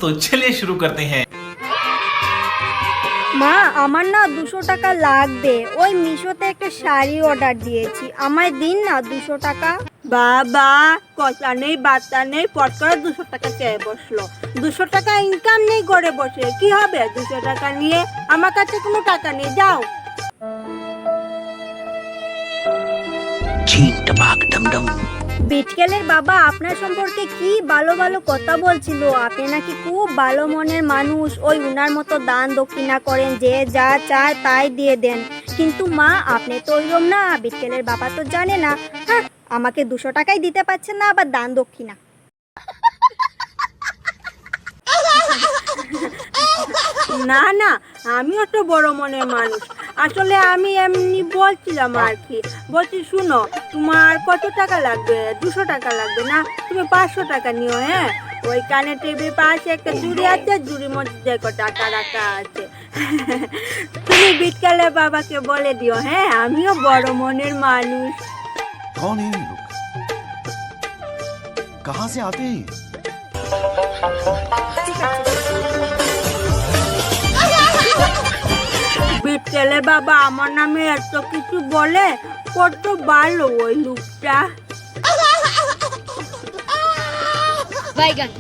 तो चलिए शुरू करते हैं। মা আমার না 200 টাকা লাগবে, ওই মিশোতে একটা শাড়ি অর্ডার দিয়েছি, আমায় দিন না 200 টাকা। বাবা কথা নেই বার্তা নেই, পট করে 200 টাকা চেয়ে বসলো। 200 টাকা ইনকাম নেই করে বসে, কি হবে 200 টাকা নিয়ে? আমার কাছে কোনো টাকা নেই, যাও। বিটকেলের বাবা আপনার সম্পর্কে কি ভালো ভালো কথা বলছিল, আপনি নাকি খুব ভালো মনের মানুষ, ওই উনার মতো দান দক্ষিণা করেন, যে যা চায় তাই দিয়ে দেন। কিন্তু মা আপনি তো ওইরকম না, বিটকেলের বাবা তো জানে না। হ্যাঁ, আমাকে 200 টাকাই দিতে পারছেন না, আবার দান দক্ষিণা। না না, আমিও তো বড় মনের মানুষ, আসলে আমি এমনি বলছিলাম আর কি। বলছি শুনো, তোমার কত টাকা লাগবে? 200 টাকা লাগবে না? তুমি 500 টাকা নিও। হ্যাঁ, ওই কানে টিভির পাশে একটা জুড়ি আছে, জুড়ির মধ্যে দেখো টাকা রাখা আছে। তুমি বিটকেলের বাবাকে বলে দিও, হ্যাঁ আমিও বড় মনের মানুষ। कौन है ये लोग? कहाँ से आते हैं? বিটকেলের বাবা আমার নামে এত কিছু বলে, কত ভালো ওই লোকটা। বাইগান।